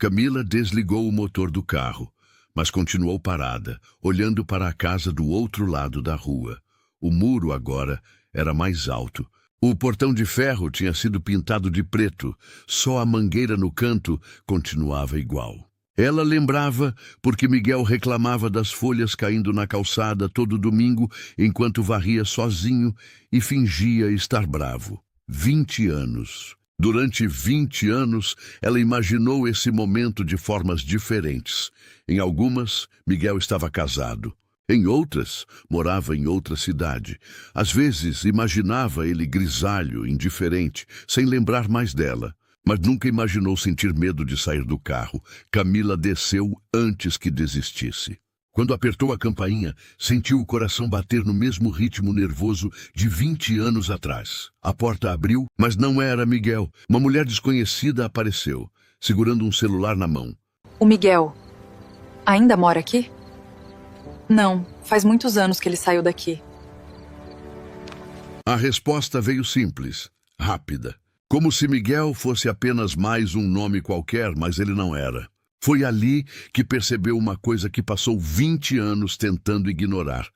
Camila desligou o motor do carro, mas continuou parada, olhando para a casa do outro lado da rua. O muro agora era mais alto. O portão de ferro tinha sido pintado de preto, só a mangueira no canto continuava igual. Ela lembrava porque Miguel reclamava das folhas caindo na calçada todo domingo enquanto varria sozinho e fingia estar bravo. 20 anos. Durante 20 anos, ela imaginou esse momento de formas diferentes. Em algumas, Miguel estava casado. Em outras, morava em outra cidade. Às vezes, imaginava ele grisalho, indiferente, sem lembrar mais dela. Mas nunca imaginou sentir medo de sair do carro. Camila desceu antes que desistisse. Quando apertou a campainha, sentiu o coração bater no mesmo ritmo nervoso de 20 anos atrás. A porta abriu, mas não era Miguel. Uma mulher desconhecida apareceu, segurando um celular na mão. O Miguel ainda mora aqui? Não, faz muitos anos que ele saiu daqui. A resposta veio simples, rápida. Como se Miguel fosse apenas mais um nome qualquer, mas ele não era. Foi ali que percebeu uma coisa que passou 20 anos tentando ignorar.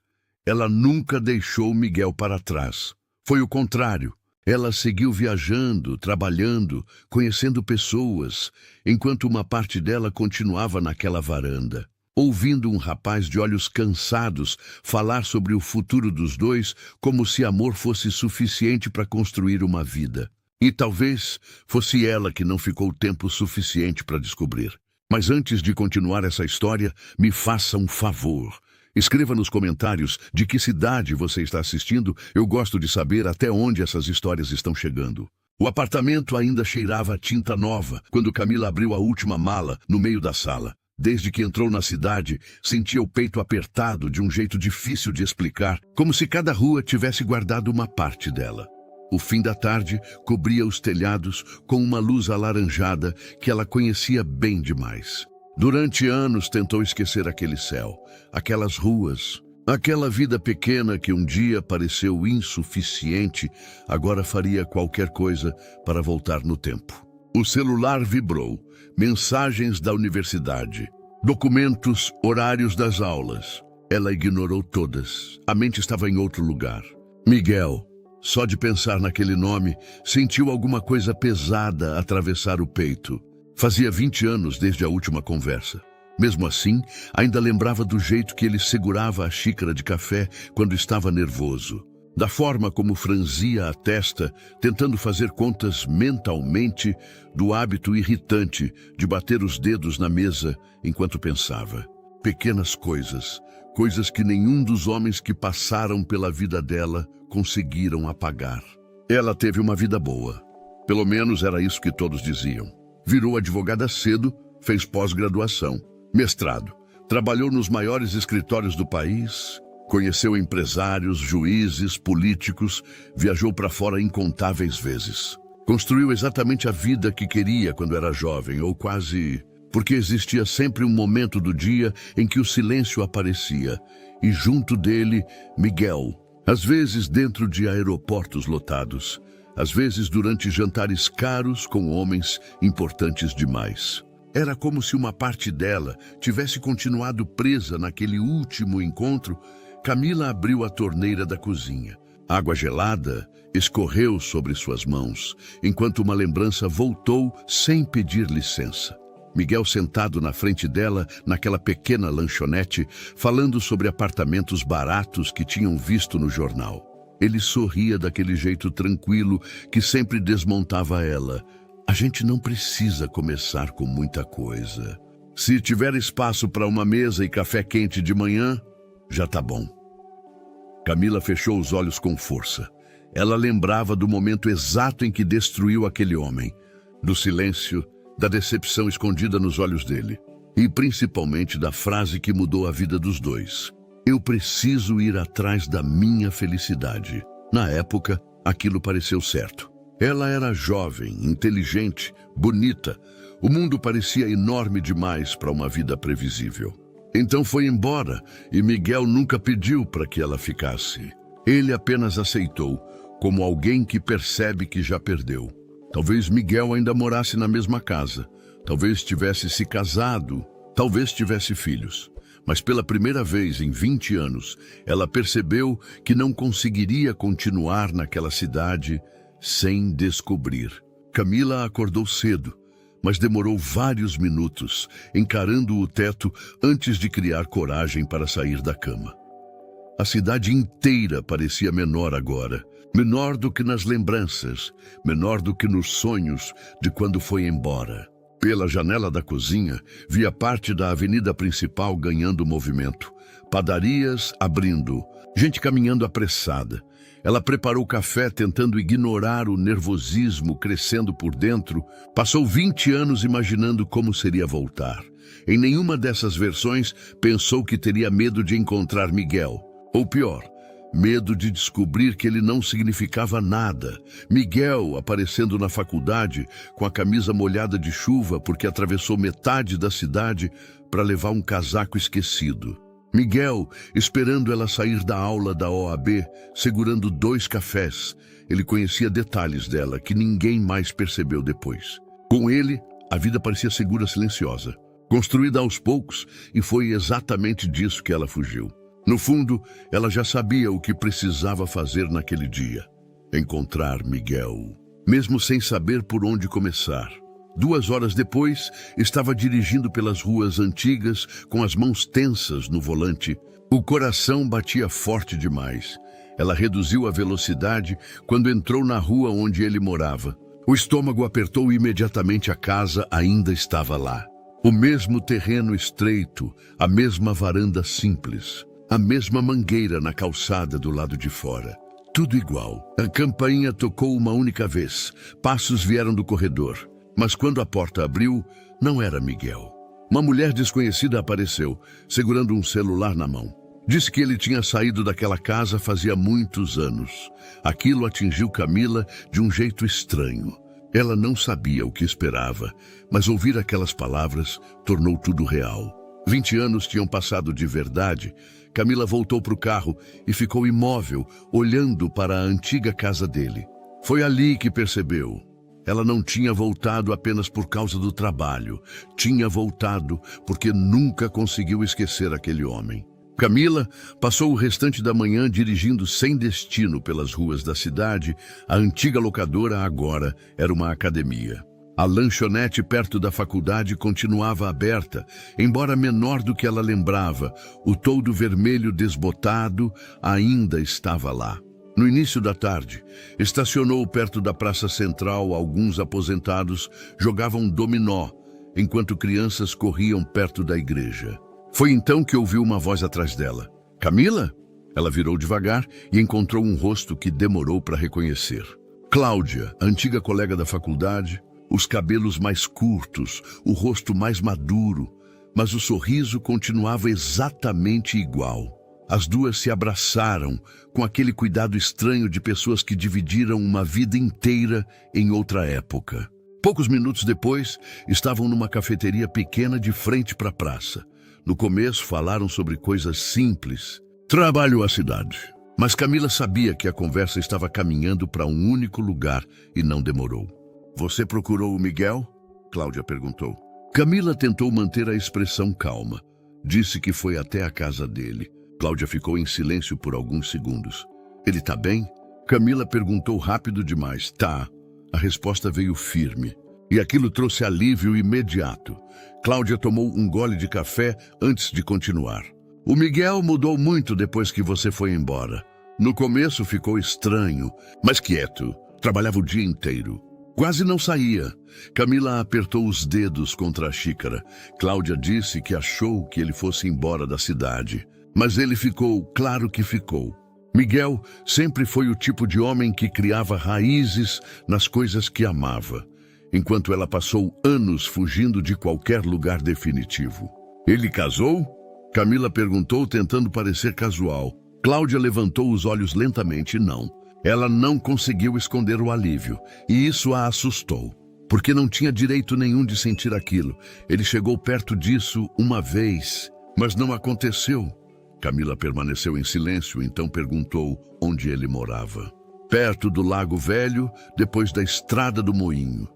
Ela nunca deixou Miguel para trás. Foi o contrário. Ela seguiu viajando, trabalhando, conhecendo pessoas, enquanto uma parte dela continuava naquela varanda, ouvindo um rapaz de olhos cansados falar sobre o futuro dos dois como se amor fosse suficiente para construir uma vida. E talvez fosse ela que não ficou tempo suficiente para descobrir. Mas antes de continuar essa história, me faça um favor. Escreva nos comentários de que cidade você está assistindo. Eu gosto de saber até onde essas histórias estão chegando. O apartamento ainda cheirava a tinta nova quando Camila abriu a última mala no meio da sala. Desde que entrou na cidade, sentia o peito apertado de um jeito difícil de explicar, como se cada rua tivesse guardado uma parte dela. O fim da tarde cobria os telhados com uma luz alaranjada que ela conhecia bem demais. Durante anos tentou esquecer aquele céu, aquelas ruas, aquela vida pequena que um dia pareceu insuficiente, agora faria qualquer coisa para voltar no tempo. O celular vibrou, mensagens da universidade, documentos, horários das aulas. Ela ignorou todas, a mente estava em outro lugar. Miguel. Só de pensar naquele nome, sentiu alguma coisa pesada atravessar o peito. Fazia 20 anos desde a última conversa. Mesmo assim, ainda lembrava do jeito que ele segurava a xícara de café quando estava nervoso. Da forma como franzia a testa, tentando fazer contas mentalmente do hábito irritante de bater os dedos na mesa enquanto pensava. Pequenas coisas, coisas que nenhum dos homens que passaram pela vida dela conseguiram apagar. Ela teve uma vida boa. Pelo menos era isso que todos diziam. Virou advogada cedo, fez pós-graduação, mestrado. Trabalhou nos maiores escritórios do país, conheceu empresários, juízes, políticos, viajou para fora incontáveis vezes. Construiu exatamente a vida que queria quando era jovem, ou quase... Porque existia sempre um momento do dia em que o silêncio aparecia, e junto dele, Miguel. Às vezes dentro de aeroportos lotados, às vezes durante jantares caros com homens importantes demais. Era como se uma parte dela tivesse continuado presa naquele último encontro. Camila abriu a torneira da cozinha. Água gelada escorreu sobre suas mãos, enquanto uma lembrança voltou sem pedir licença. Miguel sentado na frente dela, naquela pequena lanchonete, falando sobre apartamentos baratos que tinham visto no jornal. Ele sorria daquele jeito tranquilo que sempre desmontava ela. A gente não precisa começar com muita coisa. Se tiver espaço para uma mesa e café quente de manhã, já tá bom. Camila fechou os olhos com força. Ela lembrava do momento exato em que destruiu aquele homem, do silêncio, da decepção escondida nos olhos dele, e principalmente da frase que mudou a vida dos dois. Eu preciso ir atrás da minha felicidade. Na época, aquilo pareceu certo. Ela era jovem, inteligente, bonita. O mundo parecia enorme demais para uma vida previsível. Então foi embora, e Miguel nunca pediu para que ela ficasse. Ele apenas aceitou, como alguém que percebe que já perdeu. Talvez Miguel ainda morasse na mesma casa. Talvez tivesse se casado, talvez tivesse filhos. Mas pela primeira vez em 20 anos, ela percebeu que não conseguiria continuar naquela cidade sem descobrir. Camila acordou cedo, mas demorou vários minutos, encarando o teto antes de criar coragem para sair da cama. A cidade inteira parecia menor agora, menor do que nas lembranças, menor do que nos sonhos de quando foi embora. Pela janela da cozinha, via parte da avenida principal ganhando movimento. Padarias abrindo, gente caminhando apressada. Ela preparou café tentando ignorar o nervosismo crescendo por dentro. Passou 20 anos imaginando como seria voltar. Em nenhuma dessas versões pensou que teria medo de encontrar Miguel. Ou pior, medo de descobrir que ele não significava nada. Miguel aparecendo na faculdade com a camisa molhada de chuva porque atravessou metade da cidade para levar um casaco esquecido. Miguel esperando ela sair da aula da OAB, segurando 2 cafés. Ele conhecia detalhes dela que ninguém mais percebeu depois. Com ele, a vida parecia segura, silenciosa, construída aos poucos, e foi exatamente disso que ela fugiu. No fundo, ela já sabia o que precisava fazer naquele dia: encontrar Miguel, mesmo sem saber por onde começar. 2 horas depois, estava dirigindo pelas ruas antigas com as mãos tensas no volante. O coração batia forte demais. Ela reduziu a velocidade quando entrou na rua onde ele morava. O estômago apertou e imediatamente a casa ainda estava lá. O mesmo terreno estreito, a mesma varanda simples, a mesma mangueira na calçada do lado de fora. Tudo igual. A campainha tocou uma única vez. Passos vieram do corredor. Mas quando a porta abriu, não era Miguel. Uma mulher desconhecida apareceu, segurando um celular na mão. Disse que ele tinha saído daquela casa fazia muitos anos. Aquilo atingiu Camila de um jeito estranho. Ela não sabia o que esperava, mas ouvir aquelas palavras tornou tudo real. 20 anos tinham passado de verdade. Camila voltou para o carro e ficou imóvel, olhando para a antiga casa dele. Foi ali que percebeu. Ela não tinha voltado apenas por causa do trabalho. Tinha voltado porque nunca conseguiu esquecer aquele homem. Camila passou o restante da manhã dirigindo sem destino pelas ruas da cidade. A antiga locadora agora era uma academia. A lanchonete perto da faculdade continuava aberta, embora menor do que ela lembrava. O toldo vermelho desbotado ainda estava lá. No início da tarde, estacionou perto da praça central. Alguns aposentados jogavam dominó, enquanto crianças corriam perto da igreja. Foi então que ouviu uma voz atrás dela. Camila? Ela virou devagar e encontrou um rosto que demorou para reconhecer. Cláudia, antiga colega da faculdade, os cabelos mais curtos, o rosto mais maduro, mas o sorriso continuava exatamente igual. As duas se abraçaram com aquele cuidado estranho de pessoas que dividiram uma vida inteira em outra época. Poucos minutos depois, estavam numa cafeteria pequena de frente para a praça. No começo, falaram sobre coisas simples. Trabalho à cidade. Mas Camila sabia que a conversa estava caminhando para um único lugar e não demorou. Você procurou o Miguel? Cláudia perguntou. Camila tentou manter a expressão calma. Disse que foi até a casa dele. Cláudia ficou em silêncio por alguns segundos. Ele tá bem? Camila perguntou rápido demais. Tá. A resposta veio firme. E aquilo trouxe alívio imediato. Cláudia tomou um gole de café antes de continuar. O Miguel mudou muito depois que você foi embora. No começo ficou estranho, mas quieto. Trabalhava o dia inteiro. Quase não saía. Camila apertou os dedos contra a xícara. Cláudia disse que achou que ele fosse embora da cidade. Mas ele ficou, claro que ficou. Miguel sempre foi o tipo de homem que criava raízes nas coisas que amava, enquanto ela passou anos fugindo de qualquer lugar definitivo. Ele casou? Camila perguntou, tentando parecer casual. Cláudia levantou os olhos lentamente. Não. Ela não conseguiu esconder o alívio, e isso a assustou, porque não tinha direito nenhum de sentir aquilo. Ele chegou perto disso uma vez, mas não aconteceu. Camila permaneceu em silêncio, então perguntou onde ele morava. Perto do Lago Velho, depois da estrada do Moinho.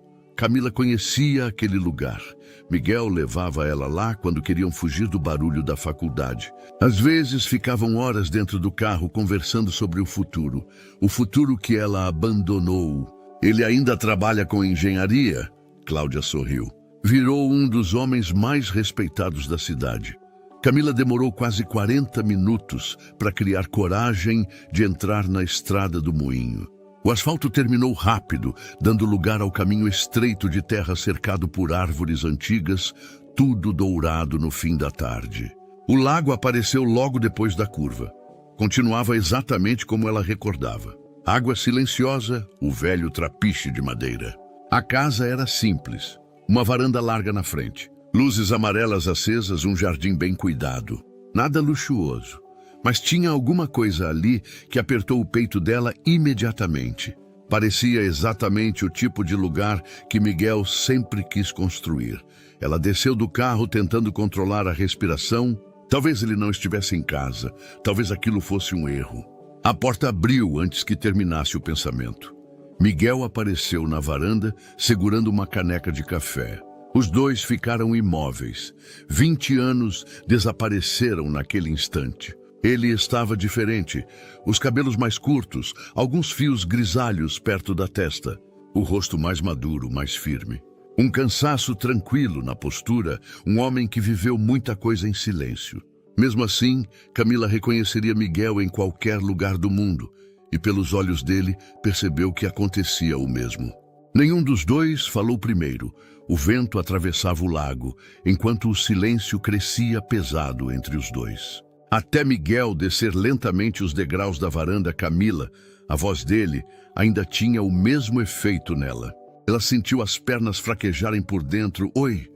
Camila conhecia aquele lugar. Miguel levava ela lá quando queriam fugir do barulho da faculdade. Às vezes ficavam horas dentro do carro conversando sobre o futuro que ela abandonou. Ele ainda trabalha com engenharia? Cláudia sorriu. Virou um dos homens mais respeitados da cidade. Camila demorou quase 40 minutos para criar coragem de entrar na estrada do moinho. O asfalto terminou rápido, dando lugar ao caminho estreito de terra cercado por árvores antigas, tudo dourado no fim da tarde. O lago apareceu logo depois da curva. Continuava exatamente como ela recordava. Água silenciosa, o velho trapiche de madeira. A casa era simples. Uma varanda larga na frente. Luzes amarelas acesas, um jardim bem cuidado. Nada luxuoso. Mas tinha alguma coisa ali que apertou o peito dela imediatamente. Parecia exatamente o tipo de lugar que Miguel sempre quis construir. Ela desceu do carro tentando controlar a respiração. Talvez ele não estivesse em casa. Talvez aquilo fosse um erro. A porta abriu antes que terminasse o pensamento. Miguel apareceu na varanda segurando uma caneca de café. Os dois ficaram imóveis. 20 anos desapareceram naquele instante. Ele estava diferente, os cabelos mais curtos, alguns fios grisalhos perto da testa, o rosto mais maduro, mais firme. Um cansaço tranquilo na postura, um homem que viveu muita coisa em silêncio. Mesmo assim, Camila reconheceria Miguel em qualquer lugar do mundo, e pelos olhos dele percebeu que acontecia o mesmo. Nenhum dos dois falou primeiro. O vento atravessava o lago, enquanto o silêncio crescia pesado entre os dois. Até Miguel descer lentamente os degraus da varanda, Camila, a voz dele, ainda tinha o mesmo efeito nela. Ela sentiu as pernas fraquejarem por dentro. Oi!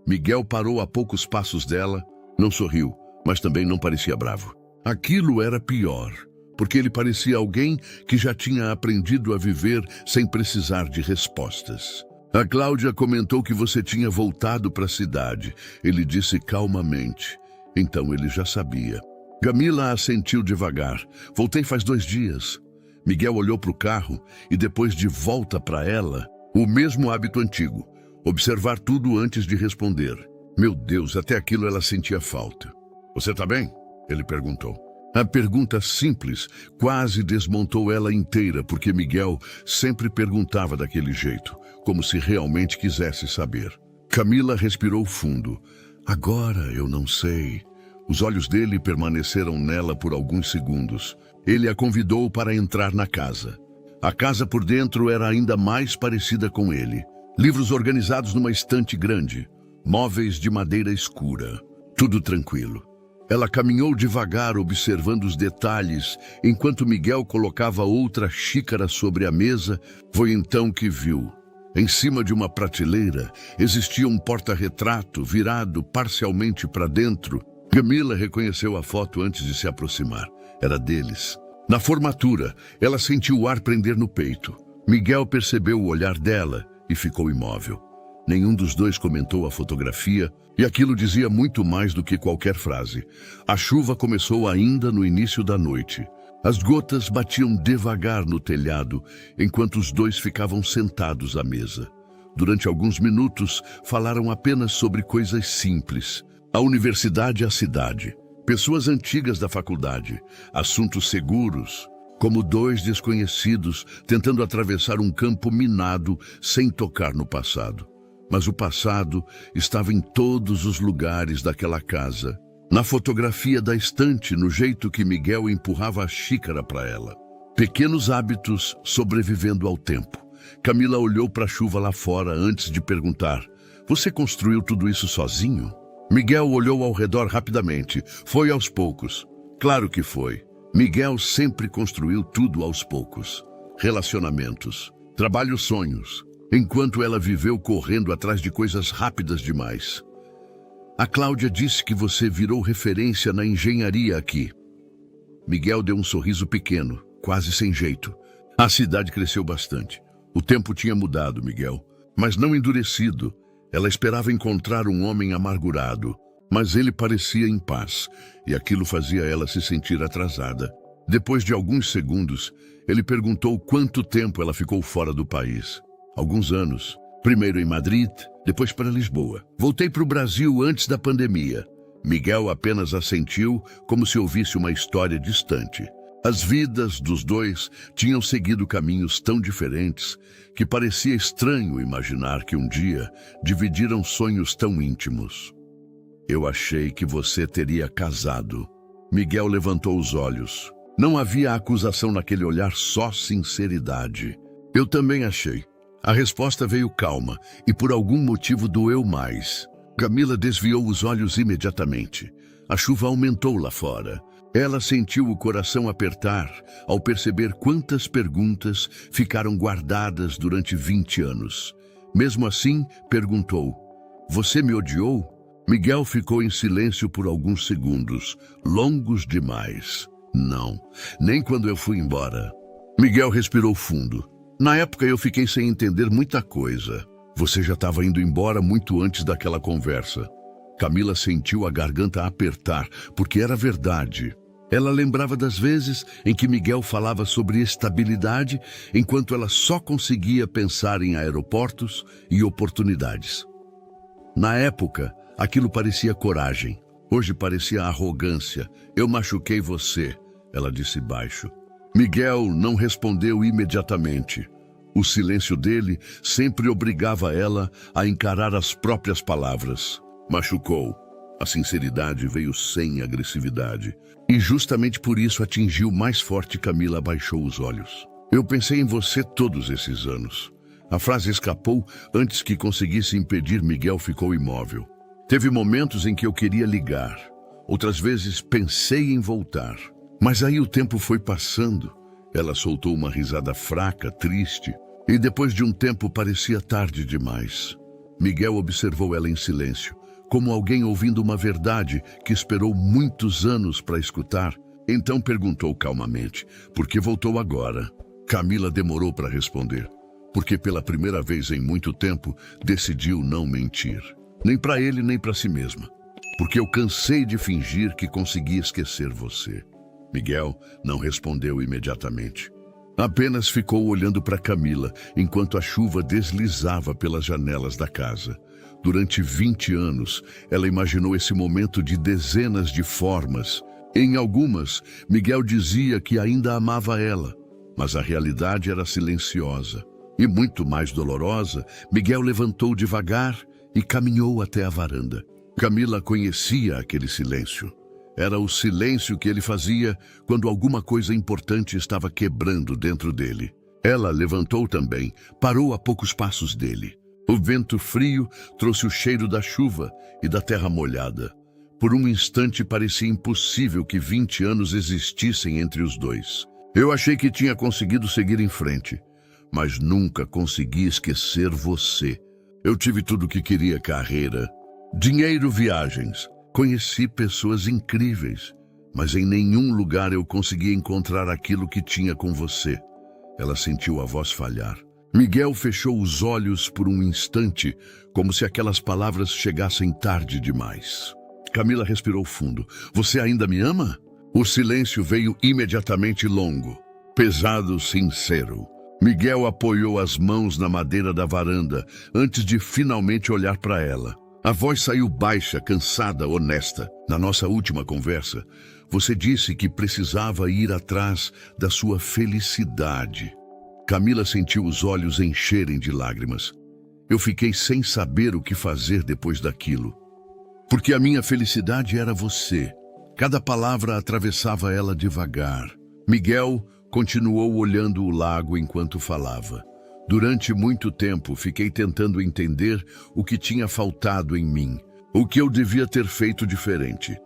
Miguel parou a poucos passos dela, não sorriu, mas também não parecia bravo. Aquilo era pior, porque ele parecia alguém que já tinha aprendido a viver sem precisar de respostas. A Cláudia comentou que você tinha voltado para a cidade. Ele disse calmamente. Então ele já sabia. Camila assentiu devagar. Voltei faz 2 dias. Miguel olhou para o carro e depois de volta para ela, o mesmo hábito antigo. Observar tudo antes de responder. Meu Deus, até aquilo ela sentia falta. Você tá bem? Ele perguntou. A pergunta simples quase desmontou ela inteira, porque Miguel sempre perguntava daquele jeito, como se realmente quisesse saber. Camila respirou fundo. Agora eu não sei. Os olhos dele permaneceram nela por alguns segundos. Ele a convidou para entrar na casa. A casa por dentro era ainda mais parecida com ele. Livros organizados numa estante grande. Móveis de madeira escura. Tudo tranquilo. Ela caminhou devagar, observando os detalhes, enquanto Miguel colocava outra xícara sobre a mesa. Foi então que viu. Em cima de uma prateleira, existia um porta-retrato virado parcialmente para dentro. Camila reconheceu a foto antes de se aproximar. Era deles. Na formatura, ela sentiu o ar prender no peito. Miguel percebeu o olhar dela e ficou imóvel. Nenhum dos dois comentou a fotografia, e aquilo dizia muito mais do que qualquer frase. A chuva começou ainda no início da noite. As gotas batiam devagar no telhado, enquanto os dois ficavam sentados à mesa. Durante alguns minutos, falaram apenas sobre coisas simples. A universidade e a cidade. Pessoas antigas da faculdade. Assuntos seguros. Como 2 desconhecidos tentando atravessar um campo minado sem tocar no passado. Mas o passado estava em todos os lugares daquela casa. Na fotografia da estante, no jeito que Miguel empurrava a xícara para ela. Pequenos hábitos sobrevivendo ao tempo. Camila olhou para a chuva lá fora antes de perguntar: você construiu tudo isso sozinho? Miguel olhou ao redor rapidamente. Foi aos poucos. Claro que foi. Miguel sempre construiu tudo aos poucos. Relacionamentos, trabalho, sonhos. Enquanto ela viveu correndo atrás de coisas rápidas demais. A Cláudia disse que você virou referência na engenharia aqui. Miguel deu um sorriso pequeno, quase sem jeito. A cidade cresceu bastante. O tempo tinha mudado, Miguel, mas não endurecido. Ela esperava encontrar um homem amargurado, mas ele parecia em paz, e aquilo fazia ela se sentir atrasada. Depois de alguns segundos, ele perguntou quanto tempo ela ficou fora do país. Alguns anos. Primeiro em Madrid, depois para Lisboa. Voltei para o Brasil antes da pandemia. Miguel apenas assentiu, como se ouvisse uma história distante. As vidas dos dois tinham seguido caminhos tão diferentes que parecia estranho imaginar que um dia dividiram sonhos tão íntimos. Eu achei que você teria casado. Miguel levantou os olhos. Não havia acusação naquele olhar, só sinceridade. Eu também achei. A resposta veio calma e por algum motivo doeu mais. Camila desviou os olhos imediatamente. A chuva aumentou lá fora. Ela sentiu o coração apertar ao perceber quantas perguntas ficaram guardadas durante 20 anos. Mesmo assim, perguntou: "Você me odiou?" Miguel ficou em silêncio por alguns segundos, longos demais. "Não, nem quando eu fui embora." Miguel respirou fundo. "Na época eu fiquei sem entender muita coisa. Você já estava indo embora muito antes daquela conversa." Camila sentiu a garganta apertar, porque era verdade. Ela lembrava das vezes em que Miguel falava sobre estabilidade, enquanto ela só conseguia pensar em aeroportos e oportunidades. Na época, aquilo parecia coragem. Hoje parecia arrogância. "Eu machuquei você", ela disse baixo. Miguel não respondeu imediatamente. O silêncio dele sempre obrigava ela a encarar as próprias palavras. Machucou. A sinceridade veio sem agressividade. E justamente por isso atingiu mais forte. Camila abaixou os olhos. "Eu pensei em você todos esses anos." A frase escapou antes que conseguisse impedir. Miguel ficou imóvel. "Teve momentos em que eu queria ligar. Outras vezes pensei em voltar. Mas aí o tempo foi passando." Ela soltou uma risada fraca, triste. E depois de um tempo parecia tarde demais. Miguel observou ela em silêncio, como alguém ouvindo uma verdade que esperou muitos anos para escutar. Então perguntou calmamente: "Por que voltou agora?" Camila demorou para responder. Porque pela primeira vez em muito tempo decidiu não mentir. Nem para ele, nem para si mesma. "Porque eu cansei de fingir que conseguia esquecer você." Miguel não respondeu imediatamente. Apenas ficou olhando para Camila enquanto a chuva deslizava pelas janelas da casa. Durante 20 anos, ela imaginou esse momento de dezenas de formas. Em algumas, Miguel dizia que ainda amava ela, mas a realidade era silenciosa. E muito mais dolorosa, Miguel levantou devagar e caminhou até a varanda. Camila conhecia aquele silêncio. Era o silêncio que ele fazia quando alguma coisa importante estava quebrando dentro dele. Ela levantou também, parou a poucos passos dele. O vento frio trouxe o cheiro da chuva e da terra molhada. Por um instante parecia impossível que 20 anos existissem entre os dois. "Eu achei que tinha conseguido seguir em frente, mas nunca consegui esquecer você. Eu tive tudo o que queria: carreira, dinheiro, viagens. Conheci pessoas incríveis, mas em nenhum lugar eu consegui encontrar aquilo que tinha com você." Ela sentiu a voz falhar. Miguel fechou os olhos por um instante, como se aquelas palavras chegassem tarde demais. Camila respirou fundo. "Você ainda me ama?" O silêncio veio imediatamente longo, pesado, sincero. Miguel apoiou as mãos na madeira da varanda antes de finalmente olhar para ela. A voz saiu baixa, cansada, honesta. "Na nossa última conversa, você disse que precisava ir atrás da sua felicidade." Camila sentiu os olhos encherem de lágrimas. "Eu fiquei sem saber o que fazer depois daquilo. Porque a minha felicidade era você." Cada palavra atravessava ela devagar. Miguel continuou olhando o lago enquanto falava. "Durante muito tempo fiquei tentando entender o que tinha faltado em mim, o que eu devia ter feito diferente.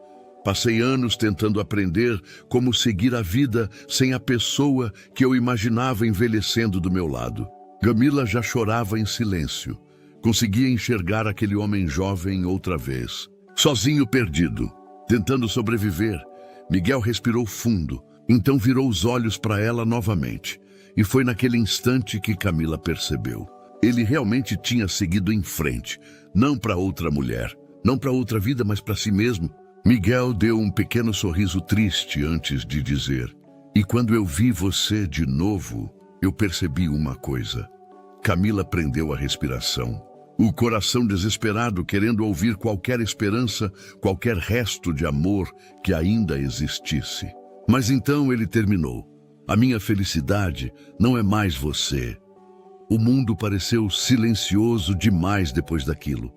Passei anos tentando aprender como seguir a vida sem a pessoa que eu imaginava envelhecendo do meu lado." Camila já chorava em silêncio. Conseguia enxergar aquele homem jovem outra vez. Sozinho, perdido, tentando sobreviver. Miguel respirou fundo, então virou os olhos para ela novamente. E foi naquele instante que Camila percebeu. Ele realmente tinha seguido em frente, não para outra mulher, não para outra vida, mas para si mesmo. Miguel deu um pequeno sorriso triste antes de dizer: "E quando eu vi você de novo, eu percebi uma coisa. Camila prendeu a respiração. O coração desesperado, querendo ouvir qualquer esperança, qualquer resto de amor que ainda existisse. Mas então ele terminou. A minha felicidade não é mais você. O mundo pareceu silencioso demais depois daquilo.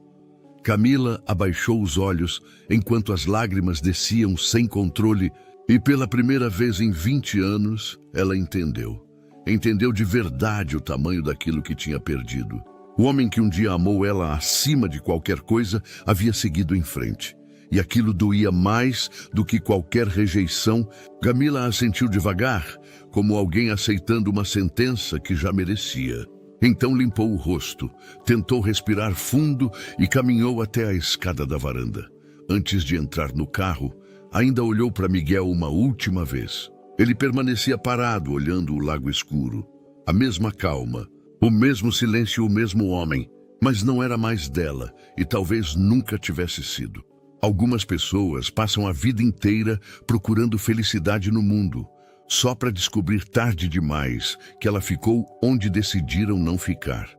Camila abaixou os olhos enquanto as lágrimas desciam sem controle e pela primeira vez em 20 anos ela entendeu. Entendeu de verdade o tamanho daquilo que tinha perdido. O homem que um dia amou ela acima de qualquer coisa havia seguido em frente. E aquilo doía mais do que qualquer rejeição. Camila a sentiu devagar, como alguém aceitando uma sentença que já merecia. Então limpou o rosto, tentou respirar fundo e caminhou até a escada da varanda. Antes de entrar no carro, ainda olhou para Miguel uma última vez. Ele permanecia parado, olhando o lago escuro. A mesma calma, o mesmo silêncio, o mesmo homem, mas não era mais dela e talvez nunca tivesse sido. Algumas pessoas passam a vida inteira procurando felicidade no mundo, só para descobrir tarde demais que ela ficou onde decidiram não ficar.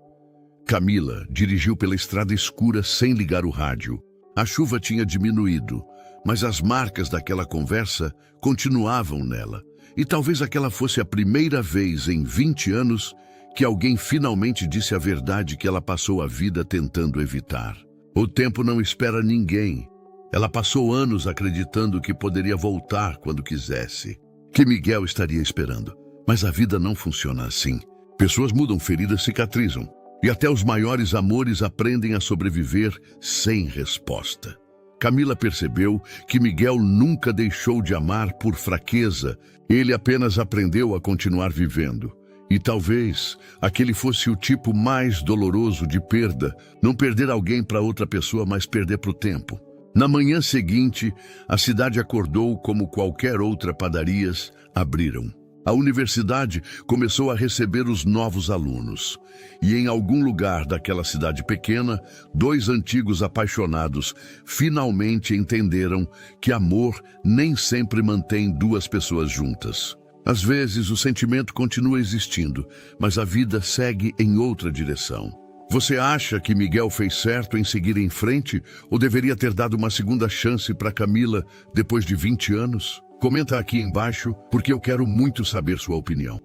Camila dirigiu pela estrada escura sem ligar o rádio. A chuva tinha diminuído, mas as marcas daquela conversa continuavam nela. E talvez aquela fosse a primeira vez em 20 anos que alguém finalmente disse a verdade que ela passou a vida tentando evitar. O tempo não espera ninguém. Ela passou anos acreditando que poderia voltar quando quisesse, que Miguel estaria esperando. Mas a vida não funciona assim. Pessoas mudam, feridas cicatrizam. E até os maiores amores aprendem a sobreviver sem resposta. Camila percebeu que Miguel nunca deixou de amar por fraqueza. Ele apenas aprendeu a continuar vivendo. E talvez aquele fosse o tipo mais doloroso de perda. Não perder alguém para outra pessoa, mas perder para o tempo. Na manhã seguinte, a cidade acordou como qualquer outra. Padarias abriram. A universidade começou a receber os novos alunos. E em algum lugar daquela cidade pequena, 2 antigos apaixonados finalmente entenderam que amor nem sempre mantém 2 pessoas juntas. Às vezes o sentimento continua existindo, mas a vida segue em outra direção. Você acha que Miguel fez certo em seguir em frente ou deveria ter dado uma segunda chance para Camila depois de 20 anos? Comenta aqui embaixo, porque eu quero muito saber sua opinião.